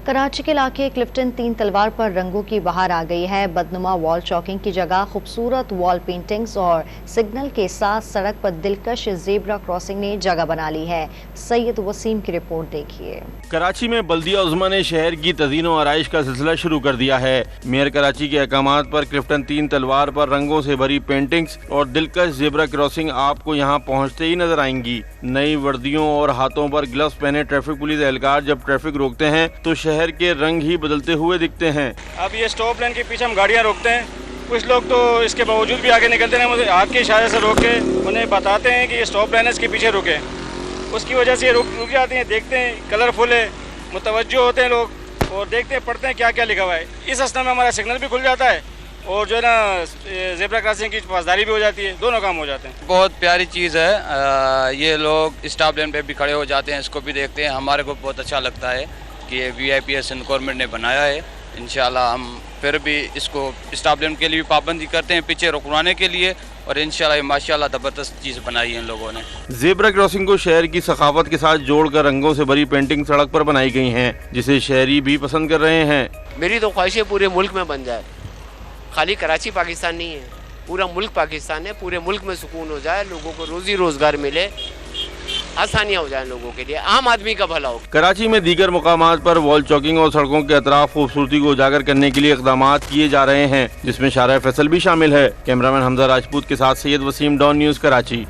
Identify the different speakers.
Speaker 1: کراچی کے علاقے کلفٹن 3 تلوار پر رنگوں کی بہار آ گئی ہے۔ بدنما وال چاکنگ کی جگہ خوبصورت وال پینٹنگز اور سگنل کے ساتھ سڑک پر دلکش زیبرا کراسنگ نے جگہ بنا لی ہے۔ سید وسیم کی رپورٹ دیکھیے۔
Speaker 2: کراچی میں بلدیہ عظمیٰ نے شہر کی تزئین و آرائش کا سلسلہ شروع کر دیا ہے۔ میئر کراچی کے احکامات پر کلفٹن 3 تلوار پر رنگوں سے بھری پینٹنگز اور دلکش زیبرا کراسنگ آپ کو یہاں پہنچتے ہی نظر آئیں گی۔ نئی وردیوں اور ہاتھوں پر گلوز پہنے ٹریفک پولیس اہلکار جب ٹریفک روکتے ہیں تو شہر کے رنگ ہی بدلتے ہوئے دکھتے ہیں۔
Speaker 3: اب یہ سٹاپ لائن کے پیچھے ہم گاڑیاں روکتے ہیں، کچھ لوگ تو اس کے باوجود بھی آگے نکلتے ہیں، مجھے ہاتھ کے اشارے سے روک کے انہیں بتاتے ہیں کہ یہ سٹاپ لائن ہے، اس کے پیچھے رکے۔ اس کی وجہ سے یہ رک جاتے ہیں، دیکھتے ہیں کلرفل ہے، متوجہ ہوتے ہیں لوگ اور دیکھتے ہیں پڑھتے ہیں کیا کیا لکھا ہوا ہے۔ اس اسنا میں ہمارا سگنل بھی کھل جاتا ہے اور جو ہے نا زیبرا کراسنگ کی پاسداری بھی ہو جاتی ہے، دونوں کام ہو جاتے ہیں۔
Speaker 4: بہت پیاری چیز ہے، یہ لوگ اسٹاپ لائن پہ بھی کھڑے ہو جاتے ہیں، اس کو بھی دیکھتے ہیں۔ ہمارے کو بہت اچھا لگتا ہے کہ یہ VIP گورنمنٹ نے بنایا ہے۔ انشاءاللہ ہم پھر بھی اس کو اسٹاپ لائن کے لیے بھی پابندی کرتے ہیں، پیچھے رکوانے کے لیے، اور انشاءاللہ یہ ماشاءاللہ زبردست چیز بنائی ہے ان لوگوں نے۔
Speaker 2: زیبرا کراسنگ کو شہر کی ثقافت کے ساتھ جوڑ کر رنگوں سے بھری پینٹنگ سڑک پر بنائی گئی ہیں، جسے شہری بھی پسند کر رہے ہیں۔
Speaker 5: میری تو خواہش ہے پورے ملک میں بن جائے، خالی کراچی پاکستان نہیں ہے، پورا ملک پاکستان ہے، پورے ملک میں سکون ہو جائے، لوگوں کو روزی روزگار ملے، آسانیاں ہو جائیں لوگوں کے لیے، عام آدمی کا بھلا ہو۔
Speaker 2: کراچی میں دیگر مقامات پر وال چاکنگ اور سڑکوں کے اطراف خوبصورتی کو اجاگر کرنے کے لیے اقدامات کیے جا رہے ہیں، جس میں شارع فیصل بھی شامل ہے۔ کیمرامین حمزہ راجپوت کے ساتھ سید وسیم، ڈان نیوز، کراچی۔